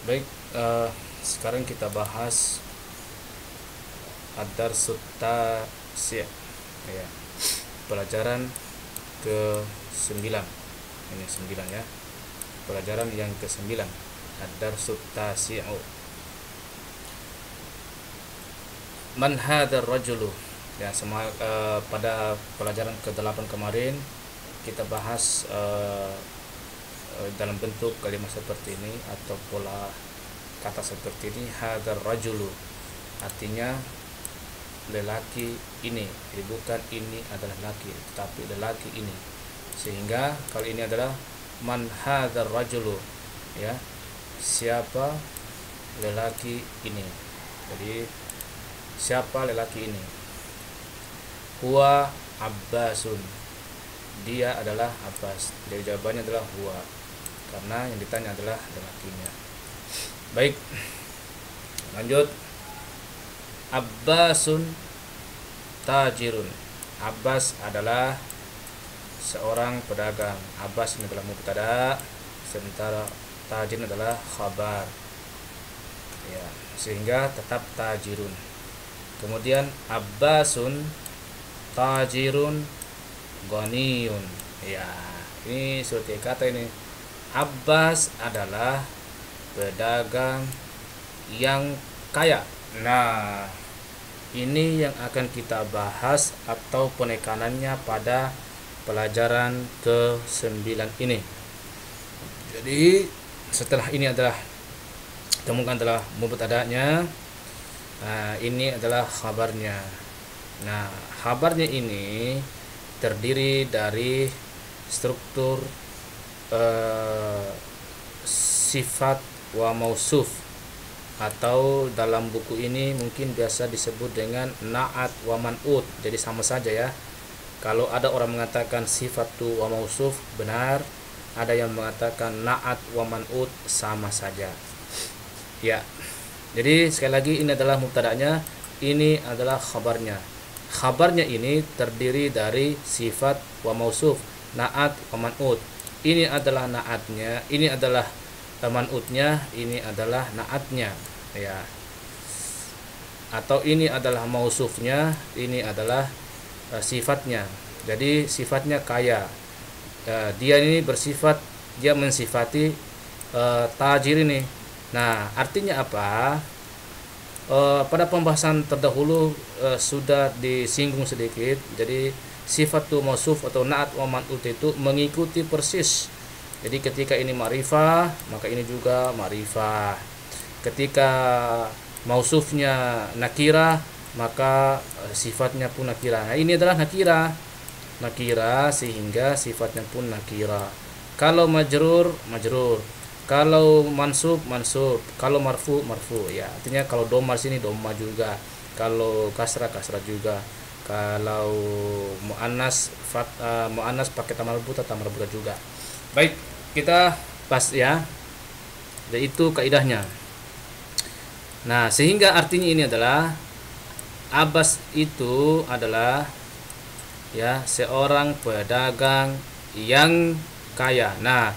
Baik, sekarang kita bahas ad-darsut tasi', ya. Pelajaran ke-9. Ini 9 ya. Pelajaran yang ke-9. Ad-darsut tasi'u. Man hadzal rajulu. Ya, pada pelajaran ke-8 kemarin kita bahas dalam bentuk kalimat seperti ini atau pola kata seperti ini, hadzal rajulu, artinya lelaki ini. Jadi bukan ini adalah laki, tetapi lelaki ini. Sehingga kali ini adalah man hadzal rajulu, ya, siapa lelaki ini. Jadi siapa lelaki ini? Huwa Abbasun, dia adalah Abbas. Jadi jawabannya adalah huwa, karena yang ditanya adalah lelakinya. Baik, lanjut. Abbasun tajirun. Abbas adalah seorang pedagang. Abbas ini adalah mubtada, sementara tajir adalah khabar. Ya, sehingga tetap tajirun. Kemudian Abbasun tajirun ghaniyun. Ya, ini seperti kata ini. Abbas adalah pedagang yang kaya. Nah, ini yang akan kita bahas atau penekanannya pada pelajaran ke-9 ini. Jadi setelah ini adalah temukan adalah mubtada'nya. Nah, ini adalah khabarnya. Nah, khabarnya ini terdiri dari struktur sifat wa mausuf, atau dalam buku ini mungkin biasa disebut dengan na'at wa man'ut. Jadi sama saja ya. Kalau ada orang mengatakan sifatu wa mausuf, benar. Ada yang mengatakan na'at wa man'ut, sama saja. Ya. Jadi sekali lagi, ini adalah mubtada'nya, ini adalah khabarnya. Khabarnya ini terdiri dari sifat wa mausuf, na'at wa man'ut. Ini adalah na'atnya, ini adalah man'utnya, ini adalah na'atnya, ya. Atau ini adalah mausufnya, ini adalah sifatnya. Jadi sifatnya kaya. Dia ini bersifat, dia mensifati tajir ini. Nah, artinya apa? Pada pembahasan terdahulu sudah disinggung sedikit. Jadi sifatu mausuf atau na'at wa man'ut itu mengikuti persis. Jadi ketika ini ma'rifah, maka ini juga ma'rifah. Ketika mausufnya nakirah, maka sifatnya pun nakirah. Nah, ini adalah nakirah. Nakirah sehingga sifatnya pun nakirah. Kalau majrur, majrur. Kalau mansub, mansub. Kalau marfu, marfu. Ya, artinya kalau dhamma sini dhamma juga. Kalau kasrah, kasrah juga. Kalau muannas muannas pakai ta marbuta juga. Baik, kita pas ya. Dan itu kaidahnya. Nah, sehingga artinya ini adalah Abbas itu adalah ya seorang pedagang yang kaya. Nah,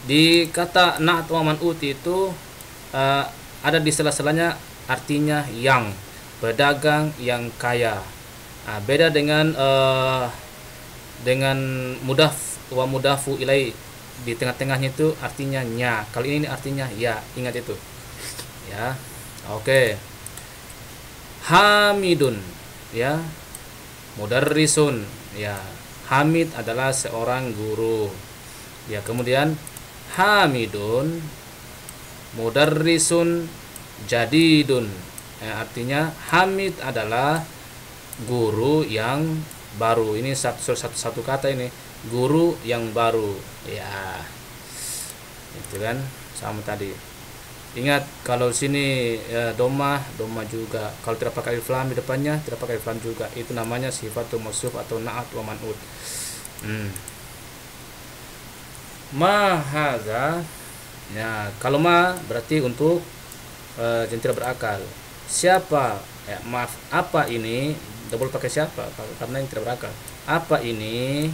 di kata na'at wa man'ut itu ada di sela-selanya artinya yang, pedagang yang kaya. Nah, beda dengan mudaf wa mudafu ilai, di tengah-tengahnya itu artinya nya. Kali ini artinya ya, ingat itu. Ya. Oke. Hamidun, ya. Mudarrisun, ya. Hamid adalah seorang guru. Ya, kemudian Hamidun mudarrisun jadidun. Artinya Hamid adalah guru yang baru. Ini satu kata ini, guru yang baru. Ya, itu kan sama tadi. Ingat kalau sini dhamma juga. Kalau tidak pakai alif lam di depannya, tidak pakai alif lam juga. Itu namanya sifatul mausuf atau na'at wa man'ut. Ma hadza. Ya, kalau ma berarti untuk yang tidak berakal. Siapa? Ya, maaf, apa ini? Double pakai siapa? Karena yang tidak berakal. Apa ini?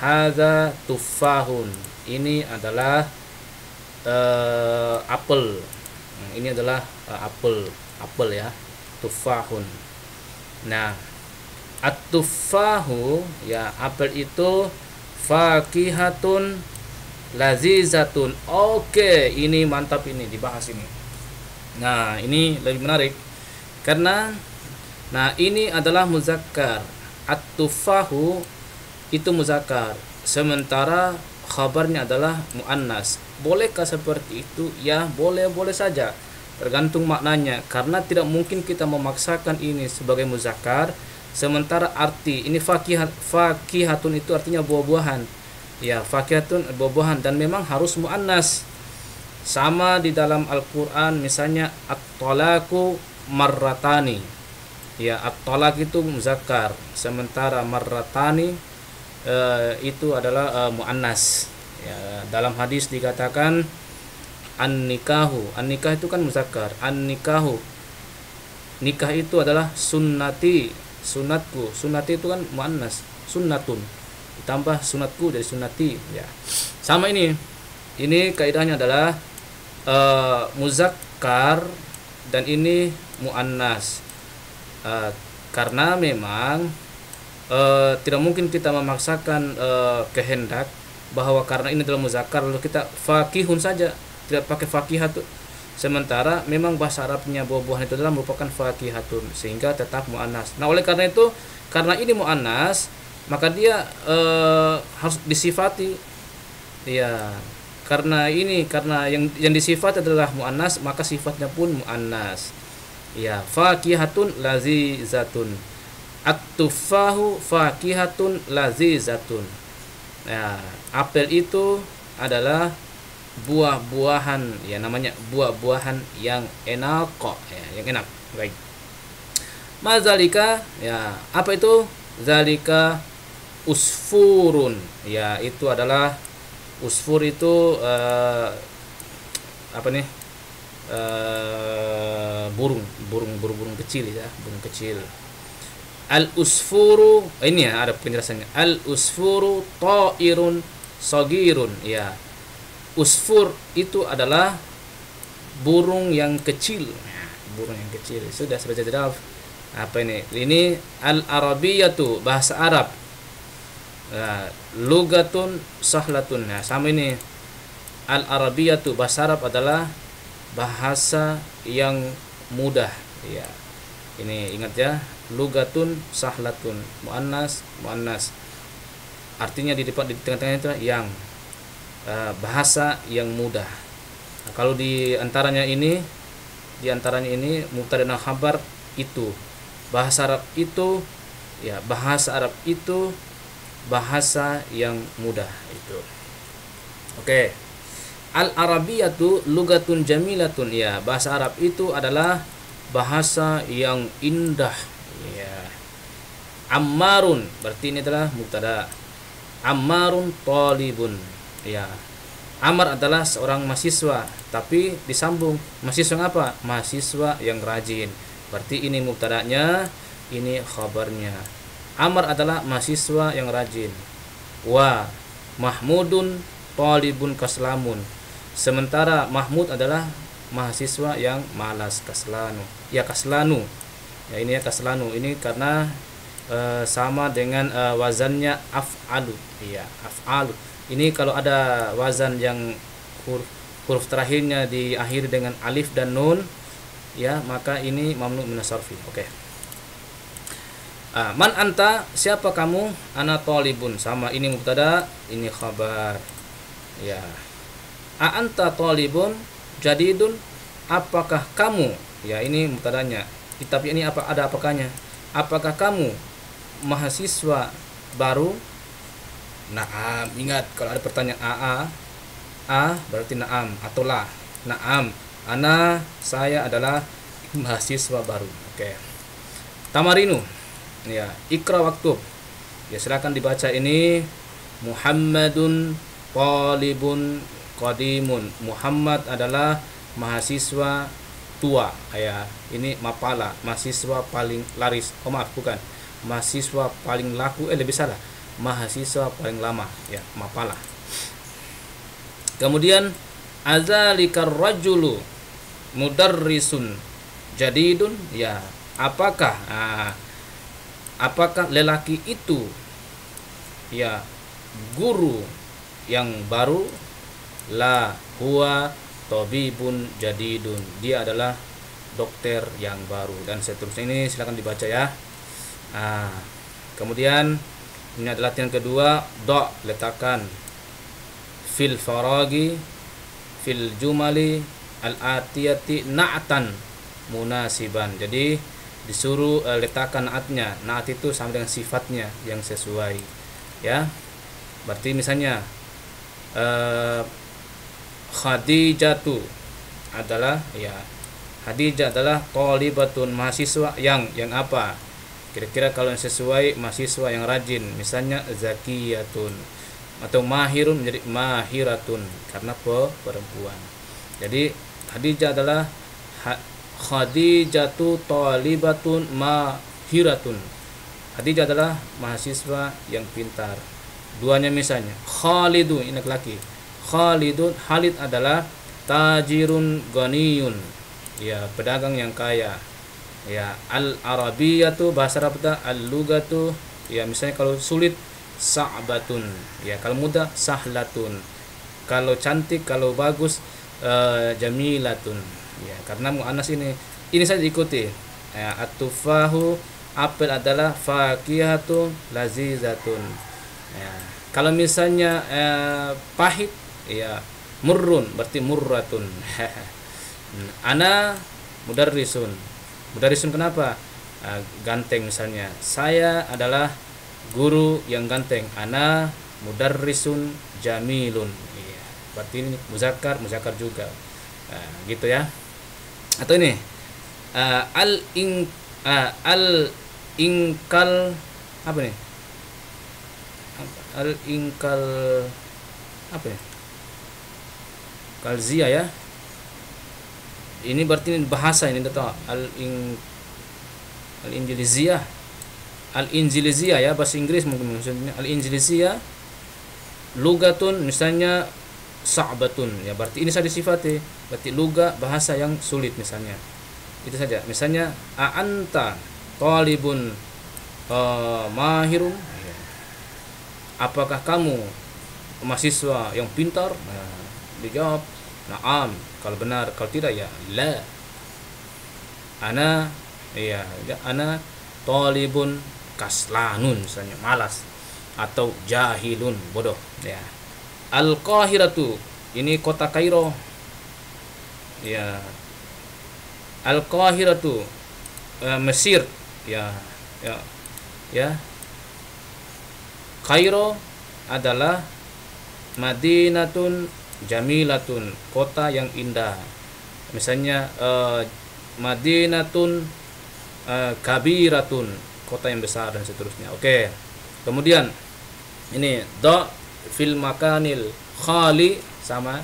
Hadza tufahun. Ini adalah apel. Ini adalah apel ya, tufahun. Nah, at-tufahu ya, apel itu fakihatun lazizatun. Oke, ini mantap, ini dibahas ini. Nah, ini lebih menarik karena ini adalah muzakkar. At-tufahu itu muzakkar, sementara khabarnya adalah muannas. Bolehkah seperti itu? Ya, boleh saja. Tergantung maknanya, karena tidak mungkin kita memaksakan ini sebagai muzakkar sementara arti ini fakihatun itu artinya buah-buahan. Ya, fakihatun buah-buahan, dan memang harus muannas. Sama di dalam Al-Qur'an, misalnya at-talaqu marratani. Ya, at-talaq itu muzakkar, sementara marratani itu adalah muannas. Ya, dalam hadis dikatakan an-nikahu. An-nikah itu kan muzakkar. An-nikahu, nikah itu adalah sunnati, sunatku. Sunnati itu kan muannas, sunnatun. Ditambah sunatku dari sunnati, ya. Sama ini. Ini kaidahnya adalah muzakkar dan ini muannas. Karena memang tidak mungkin kita memaksakan kehendak bahwa karena ini adalah muzakkar lalu kita fakihun saja, tidak pakai fakihatun. Sementara memang bahasa Arabnya buah-buahan itu adalah merupakan fakihatun, sehingga tetap muannas. Nah, oleh karena itu, karena ini muannas, maka dia harus disifati. Ya, karena yang disifat adalah muannas, maka sifatnya pun muannas. Ya, fakihatun lazizatun. At-tufahu fakihatun lazizatun. Ya, apel itu adalah buah-buahan, ya, namanya buah-buahan yang enak kok, ya, yang enak. Baik. Mazalika, ya, apa itu? Zalika usfurun. Ya, itu adalah usfur itu apa nih? Burung kecil ya, burung kecil. Al-usfuru, ini ya ada penjelasannya. Al-usfuru ta'irun sagirun. Ya. Usfur itu adalah burung yang kecil. Burung yang kecil. Sudah tidak apa ini? Ini al-arabiyatu, bahasa Arab. Lugatun sahlatun. Nah, sama ini. Al-arabiyatu, bahasa Arab adalah bahasa yang mudah, ya. Ini ingat ya, lugatun sahlatun, muannas. Artinya di tengah-tengah itu yang bahasa yang mudah. Nah, kalau di antaranya ini mubtada dan khabar itu bahasa Arab itu, ya, bahasa Arab itu bahasa yang mudah itu. Oke. Al-arabiyatu lugatun jamilatun. Ya, bahasa Arab itu adalah bahasa yang indah, ya. Ammarun, berarti ini adalah mubtada. Ammarun talibun. Ya. Ammar adalah seorang mahasiswa, tapi disambung mahasiswa apa? Mahasiswa yang rajin. Berarti ini mubtadanya, ini khabarnya. Ammar adalah mahasiswa yang rajin. Wa Mahmudun talibun kaslamun. Sementara Mahmud adalah mahasiswa yang malas, kaslanu. Ya, kaslanu. Ya, ini ya kaslanu. Ini karena sama dengan wazannya af'alu. Iya, af'alu. Ini kalau ada wazan yang huruf terakhirnya diakhiri dengan alif dan nun, ya, maka ini mamnu minas sarfi. Oke. Man anta, siapa kamu? Ana talibun. Sama, ini mubtada, ini khabar. Ya. A anta talibun jadidun, apakah kamu? Ya, ini mubtadanya. Tapi ini ada apakahnya? Apakah kamu mahasiswa baru? Naam. Ingat, kalau ada pertanyaan a berarti naam atau la. Naam. Saya adalah mahasiswa baru. Oke. Tamarinu. Ya, ikra waktub. Ya, silakan dibaca ini. Muhammadun talibun qadimun. Muhammad adalah mahasiswa tua, ya. Ini mapala, mahasiswa paling laris. Oh, maaf, bukan. Mahasiswa paling laku, lebih salah. Mahasiswa paling lama, ya, mapala. Kemudian Azalikar rajulu mudarrisun jadidun, ya apakah apakah lelaki itu ya guru yang baru? La huwa tabibun jadidun, dia adalah dokter yang baru, dan seterusnya. Ini silakan dibaca ya. Kemudian ini adalah latihan kedua. Letakkan fil faragi fil jumali al atiyati na'tan munasiban. Jadi disuruh letakkan naatnya. Naat itu sama dengan sifatnya yang sesuai ya. Berarti misalnya Khadijatu adalah, ya Khadijah adalah thalibatun, mahasiswa yang apa? Kira-kira kalau yang sesuai, mahasiswa yang rajin, misalnya zakiyatun, atau mahirun menjadi mahiratun karena perempuan. Jadi Khadijah adalah Khadijatu thalibatun mahiratun. Khadijah adalah mahasiswa yang pintar. Duanya misalnya Khalidun, ini laki-laki. Khalidun, Khalid adalah tajirun ghaniyun, ya pedagang yang kaya. Ya, al-arabiyatu bahasa Arab, al-lugatu, ya misalnya kalau sulit sa'batun, ya kalau mudah sahlatun, kalau cantik, kalau bagus jamilatun, ya karena muannas ini saja diikuti. Ya, at-tufahu, apel adalah fakihatun lazizatun. Ya, kalau misalnya pahit, ya murrun, berarti murratun. Ana mudarrisun. Mudarrisun kenapa? Ganteng misalnya. Saya adalah guru yang ganteng. Ana mudarrisun jamilun. Iya. Berarti ini muzakkar juga. Gitu ya. Atau ini al ingkal apa nih? Al ingkal apa ya? Kalzia ya. Ini berarti bahasa ini tahu. Al-Injiliziyah. Al-Injiliziyah ya, bahasa Inggris mungkin maksudnya. Al-Injiliziyah lugatun, misalnya sa'batun, ya berarti ini saja sifatnya. Berarti luga, bahasa yang sulit misalnya. Itu saja. Misalnya a'anta talibun mahirun. Apakah kamu mahasiswa yang pintar? Dijawab na'am kalau benar, kalau tidak ya la. Ana talibun kaslanun, misalnya malas, atau jahilun, bodoh ya. Al-Qahiratu, ini kota Kairo ya. Al-Qahiratu Mesir ya. Kairo adalah Madinatun jamilatun, kota yang indah. Misalnya Madinatun kabiratun, kota yang besar, dan seterusnya. Oke. Kemudian ini fil makanil khali, sama.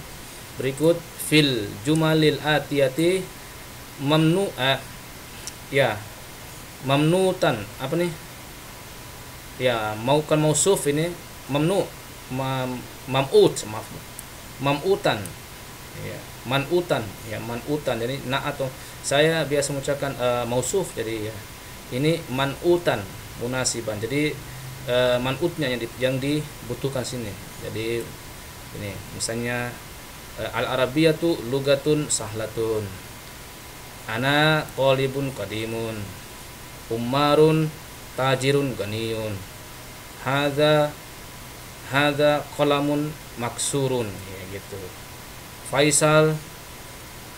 Berikut fil jumalil atiyati mamnutan, apa nih? Ya, kan mausuf ini mamnu, mamutan, ya manutan, ya manutan. Jadi atau saya biasa mengucapkan mausuf, jadi ya ini manutan munasiban. Jadi manutnya yang dibutuhkan sini. Jadi ini misalnya al-arabiyatu lugatun sahlatun, ana qalibun qadimun, ummarun tajirun ganiyun, hadza qalamun maksurun, ya gitu. Faisal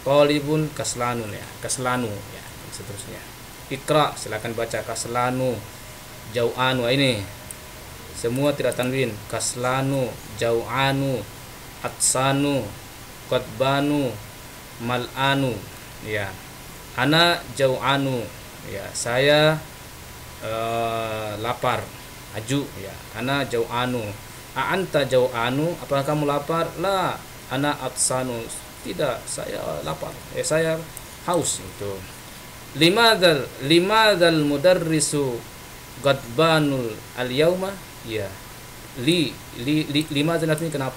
talibun kaslanun, ya kaslanu, ya seterusnya. Ikra, silakan baca kaslanu, jau'anu, ini semua tidak tanwin. Kaslanu, jau'anu, atsanu, qadbanu, mal'anu, ya. Ana jau'anu, ya saya lapar, aju, ya. Ana jau'anu. A'anta jau'anu, apakah kamu lapar? La, ana atsanu, tidak, saya lapar, saya haus. Itu limadal mudarrisu gadbanul al yauma, ya limadal artinya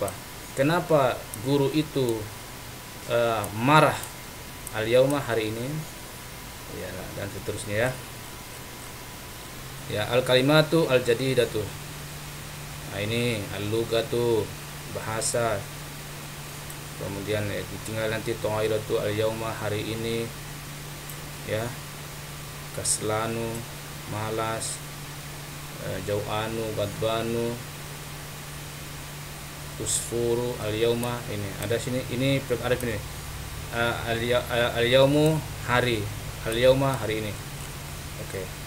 kenapa guru itu marah, al-yauma hari ini, ya, dan seterusnya ya. Ya, al-kalimatu al-jadidatu. Nah, ini al-lugatu, bahasa. Kemudian ya, tinggal nanti tawailatu al-yauma hari ini, ya. Kaslanu, malas, jau'anu, gadbanu, usfuru, al-yauma. Ini ada sini, ini ada ini. Al-yaumu hari, al-yauma hari ini. Oke.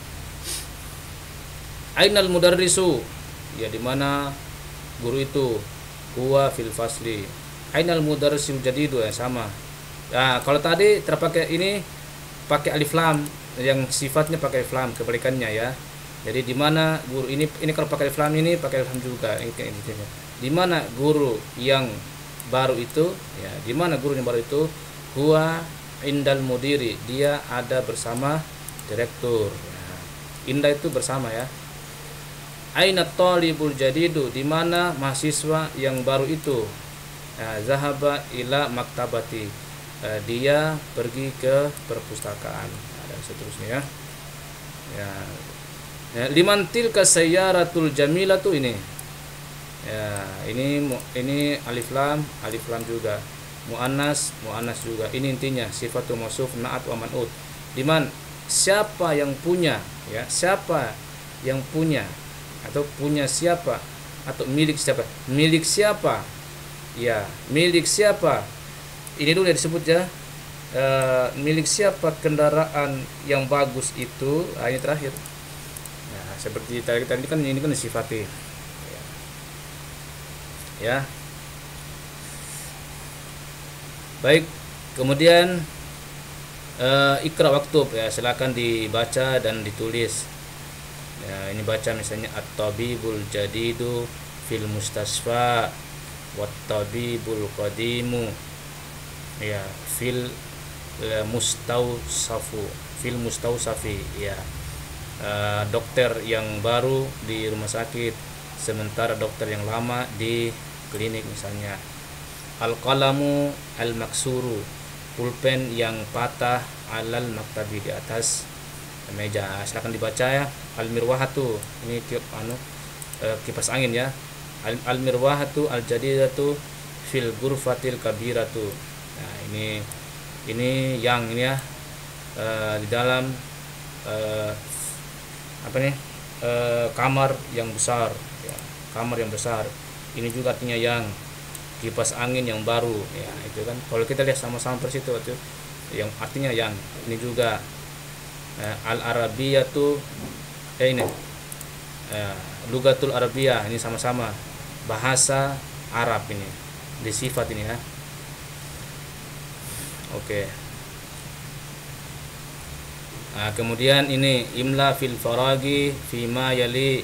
Ainal mudarrisu, ya di mana guru itu, huwa fil fasli. Ainal mudarrisul jadidu, ya sama. Nah, kalau tadi terpakai ini pakai alif lam, yang sifatnya pakai alif lam, kebalikannya ya. Jadi di mana guru ini kalau pakai alif lam ini pakai alif lam juga. Di mana guru yang baru itu, ya, di mana guru yang baru itu, huwa indal mudiri, dia ada bersama direktur. Ya, indah itu bersama ya. Aina talibul jadidu, di mana mahasiswa yang baru itu, zahaba ila maktabati, dia pergi ke perpustakaan, dan seterusnya ya. Ya, liman tilka sayyaratul jamilatu, ini ya, ini alif lam juga, muannas juga. Ini intinya sifatul mausuf, na'at wa man'ut. Diman siapa yang punya, ya, siapa yang punya, atau punya siapa, atau milik siapa, ya, milik siapa, ini dulu ya disebut ya, milik siapa kendaraan yang bagus itu. Ini terakhir. Nah, seperti tadi kan ini kan sifati, ya. Baik, kemudian ikra waktub, ya, silakan dibaca dan ditulis. Ya, ini baca misalnya at-tabibul jadidu fil mustasfa, wat-tabibul qadimu, ya, fil mustausafi, ya, dokter yang baru di rumah sakit, sementara dokter yang lama di klinik misalnya. Al-qalamu al-maksuru, pulpen yang patah, alal maktabi, di atas meja. Silakan dibaca ya. Al-mirwahatu, ini kipas angin ya. Al-mirwahatu al-jadidatu fil ghurfatil kabiratu. Nah, ini yang ini ya, di dalam kamar yang besar, ya, kamar yang besar. Ini juga artinya yang kipas angin yang baru, ya, itu kan. Kalau kita lihat sama-sama persis itu yang artinya yang. Ini juga al-arabiyatu, ini lugatul arabiyah, ini sama-sama bahasa Arab, ini di sifat ini ya. Oke. Nah, kemudian ini imla fil faragi fima yali,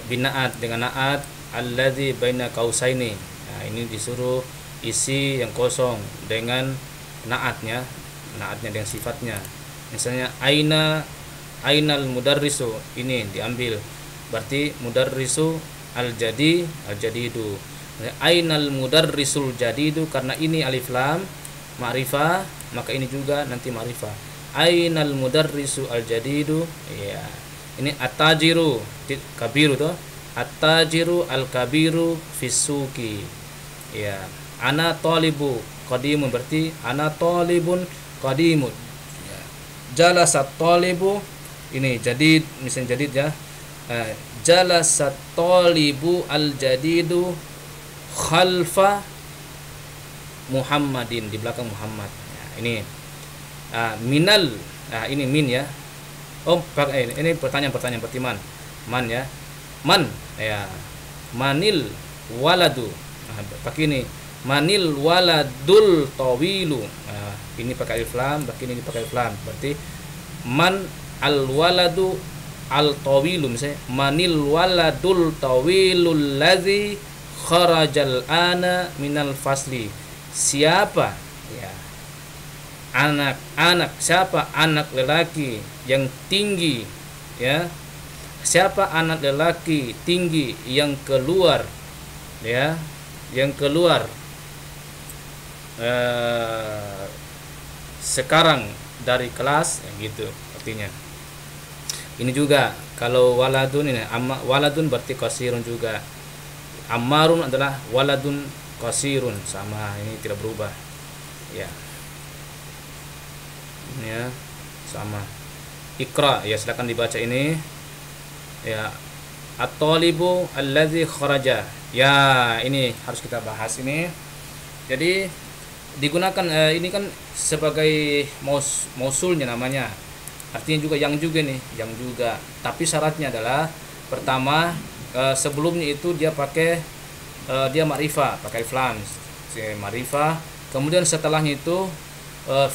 binaat dengan naat alladzi baina qausaini. Nah, ini disuruh isi yang kosong dengan naatnya dengan sifatnya. Misalnya ainal mudarrisu, ini diambil, berarti mudarrisu al-jadidu. Ainal mudarrisul jadidu, karena ini alif lam ma'rifah, maka ini juga nanti ma'rifah. Ainal mudarrisu al-jadidu, ya. Ini at-tajiru kabiru tuh. At-tajiru al-kabiru fisuki. Ya. Ana talibu qadimun, berarti ana talibun qadimun. Ya. Jalasat talibu, ini jadid, misalnya jadid ya. Jalasat talibu al-jadidu khalfa Muhammadin, di belakang Muhammad. Ya, ini minal, ini min ya. Ini pertanyaan berarti man ya. Man, ya. Manil waladu. Pakai ini manil waladul tawilu. Ini pakai alif lam, ini pakai alif lam. Berarti man al waladu al tawilu, misalnya manil waladul tawilul ladzi kharajal ana minal fasli. Siapa, ya, anak siapa anak lelaki yang tinggi, ya, siapa anak lelaki tinggi yang keluar, ya, yang keluar sekarang dari kelas, gitu artinya. Ini juga kalau waladun ini waladun berarti qasirun juga. Ammarun adalah waladun qasirun, sama, ini tidak berubah. Ya. Ya, sama. Iqra, ya silakan dibaca ini. Ya. At-talibu allazi kharaja. Ya, ini harus kita bahas ini. Jadi digunakan ini kan sebagai mausulnya namanya. Artinya juga yang juga nih, yang juga. Tapi syaratnya adalah pertama sebelumnya itu dia pakai dia ma'rifah, pakai alif lam, ma'rifah. Kemudian setelahnya itu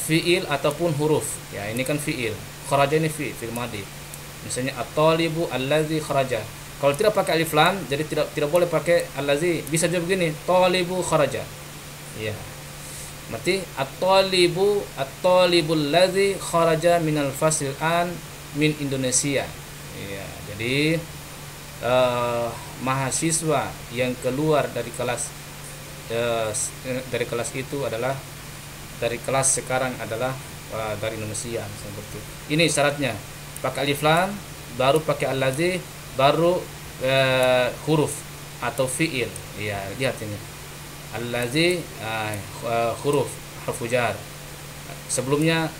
fiil ataupun huruf. Ya, ini kan fiil. Kharaja ini fiil madhi. Misalnya at-talibu allazi kharaja. Kalau tidak pakai alif lam, jadi tidak boleh pakai allazi. Bisa juga begini, talibu kharaja. Ya. Berarti at-talibul ladzi kharaja minal fasil an min Indonesia. Ya, jadi mahasiswa yang keluar dari kelas itu adalah dari kelas sekarang adalah dari Indonesia, seperti itu. Ini syaratnya. Pakai alif lam, baru pakai allazi, baru huruf atau fiil. Ya, lihat ini. Allazi huruf harfu jar. Sebelumnya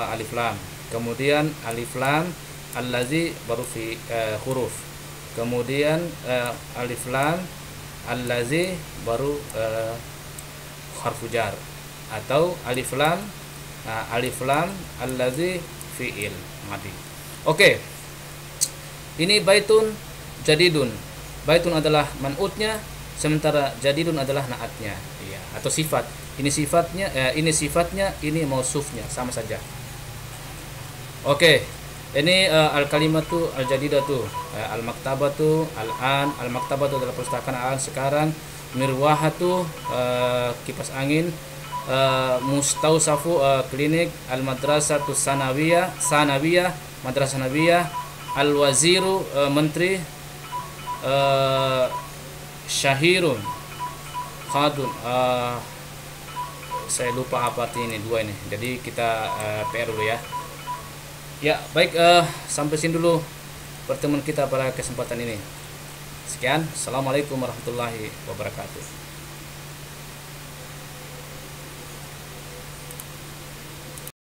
alif lam. Kemudian alif lam, allazi baru huruf. Kemudian alif lam, allazi baru harfu jar, atau alif lam allazi fiil madhi. Oke. Ini baitun jadidun. Baitun adalah man'utnya, sementara jadidun adalah naatnya, ya, atau sifat. Ini sifatnya, ini mausufnya, sama saja. Oke. Ini al-kalimatu al-jadidatu, al-maktabatu al-an. Al-maktabatu adalah perpustakaan al-an sekarang. Mirwahatu kipas angin. Mustausafu klinik. Al-madrasatu sanawiyah, madrasah sanawiyah. Al-waziru menteri. Syahirun khadun, saya lupa apa artinya ini, dua ini. Jadi kita PR dulu ya. Ya, baik, sampai sini dulu pertemuan kita pada kesempatan ini. Sekian, assalamualaikum warahmatullahi wabarakatuh.